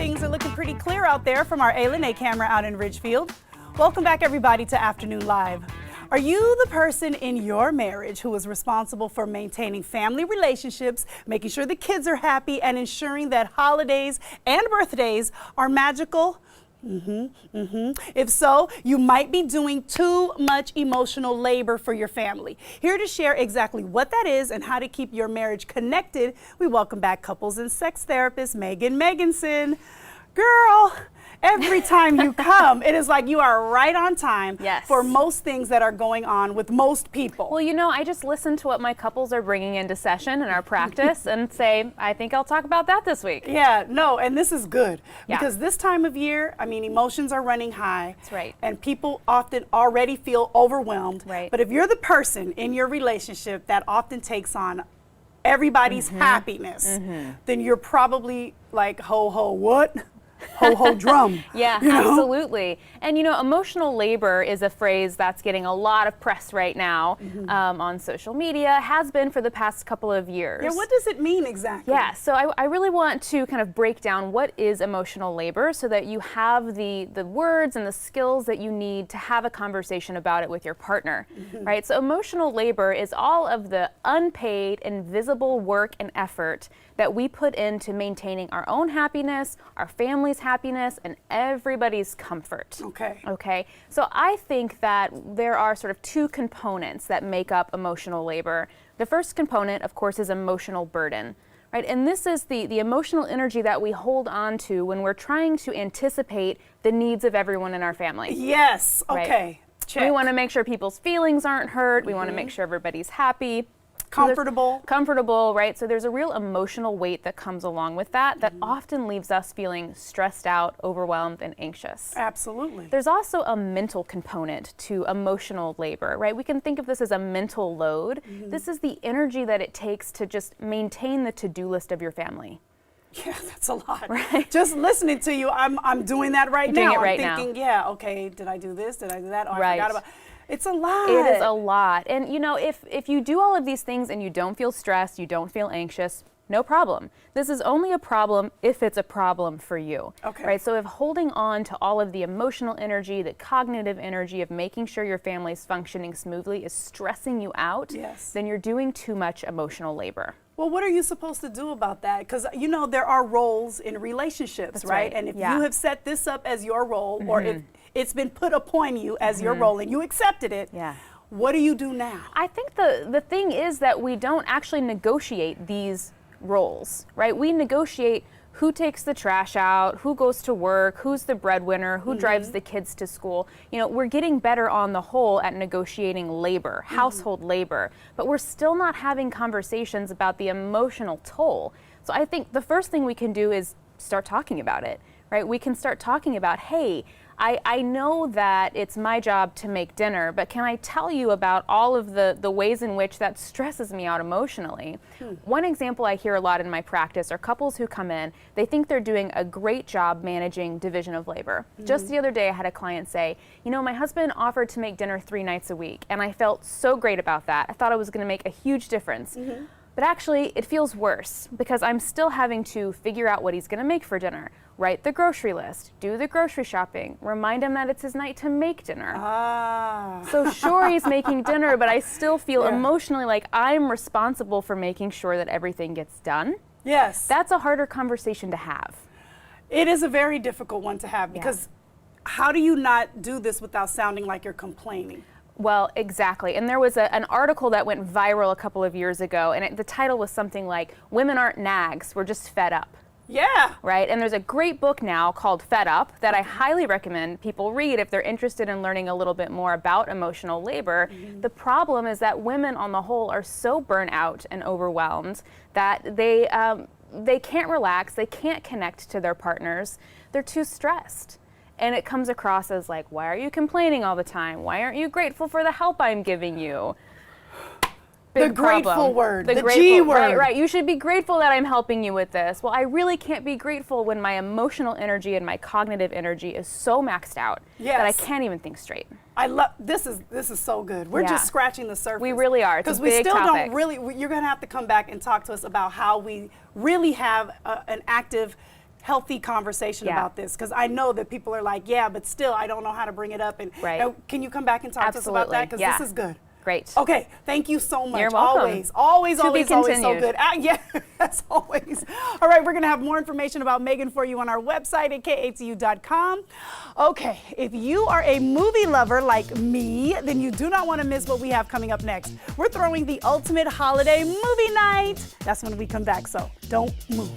things are looking pretty clear out there from our A camera out in Ridgefield. Welcome back, everybody, to Afternoon Live. Are you the person in your marriage who is responsible for maintaining family relationships, making sure the kids are happy, and ensuring that holidays and birthdays are magical? If so, you might be doing too much emotional labor for your family. Here to share exactly what that is and how to keep your marriage connected, we welcome back couples and sex therapist Maegan Megginson. Girl, every time you come, it is like you are right on time for most things that are going on with most people. Well, you know, I just listen to what my couples are bringing into session in our practice and say, I think I'll talk about that this week. Yeah, no, and this is good because this time of year, I mean, emotions are running high. That's right. And people often already feel overwhelmed. Right. But if you're the person in your relationship that often takes on everybody's happiness, then you're probably like, ho, ho, what? Ho, ho, drum. Yeah, you know? Absolutely. And you know, emotional labor is a phrase that's getting a lot of press right now on social media, has been for the past couple of years. Yeah, what does it mean exactly? Yeah, so I really want to kind of break down what is emotional labor so that you have the words and the skills that you need to have a conversation about it with your partner, right? So emotional labor is all of the unpaid, invisible work and effort that we put into maintaining our own happiness, our family's happiness, and everybody's comfort. Okay. So I think that there are sort of two components that make up emotional labor. The first component, of course, is emotional burden. Right? And this is the emotional energy that we hold on to when we're trying to anticipate the needs of everyone in our family. Yes, okay. Right? Check. We want to make sure people's feelings aren't hurt. We want to make sure everybody's happy. Comfortable, right? So there's a real emotional weight that comes along with that often leaves us feeling stressed out, overwhelmed, and anxious. Absolutely. There's also a mental component to emotional labor, right? We can think of this as a mental load. This is the energy that it takes to just maintain the to-do list of your family. Yeah, that's a lot. Right? Just listening to you, I'm doing that right You're now. doing it right I'm thinking, yeah, okay, did I do this? Did I do that? Oh, I forgot about. It's a lot. It is a lot. And you know, if you do all of these things and you don't feel stressed, you don't feel anxious, no problem. This is only a problem if it's a problem for you. Okay. Right? So if holding on to all of the emotional energy, the cognitive energy of making sure your family's functioning smoothly is stressing you out, then you're doing too much emotional labor. Well, what are you supposed to do about that? Because, you know, there are roles in relationships, That's right? And if you have set this up as your role, or if it's been put upon you as your role and you accepted it, what do you do now? I think the thing is that we don't actually negotiate these roles, right? We negotiate who takes the trash out, who goes to work, who's the breadwinner, who drives the kids to school. You know, we're getting better on the whole at negotiating labor, household labor, but we're still not having conversations about the emotional toll. So I think the first thing we can do is start talking about it, right? We can start talking about, hey, I know that it's my job to make dinner, but can I tell you about all of the ways in which that stresses me out emotionally? One example I hear a lot in my practice are couples who come in, they think they're doing a great job managing division of labor. Just the other day I had a client say, you know, my husband offered to make dinner 3 nights a week, and I felt so great about that. I thought it was going to make a huge difference. But actually, it feels worse because I'm still having to figure out what he's going to make for dinner, write the grocery list, do the grocery shopping, remind him that it's his night to make dinner. So sure, he's making dinner, but I still feel emotionally like I'm responsible for making sure that everything gets done. Yes. That's a harder conversation to have. It is a very difficult one to have because how do you not do this without sounding like you're complaining? Well, exactly. And there was an article that went viral a couple of years ago, and the title was something like, "Women Aren't Nags, We're Just Fed Up." Yeah. Right? And there's a great book now called Fed Up that I highly recommend people read if they're interested in learning a little bit more about emotional labor. The problem is that women on the whole are so burnt out and overwhelmed that they can't relax, they can't connect to their partners, they're too stressed. And it comes across as like, why are you complaining all the time? Why aren't you grateful for the help I'm giving you? The grateful word, the G word. Right. You should be grateful that I'm helping you with this. Well, I really can't be grateful when my emotional energy and my cognitive energy is so maxed out that I can't even think straight. I love this is so good. We're just scratching the surface. We really are. It's a big because we still topic. don't really. You're going to have to come back and talk to us about how we really have an active healthy conversation Yeah. about this, because I know that people are like, yeah, but still, I don't know how to bring it up. And can you come back and talk to us about that? Because this is good. Great. Okay, thank you so much. You're welcome. Always so continued. good. Yeah, as always. All right, we're going to have more information about Maegan for you on our website at KATU.com. Okay, if you are a movie lover like me, then you do not want to miss what we have coming up next. We're throwing the ultimate holiday movie night. That's when we come back, so don't move.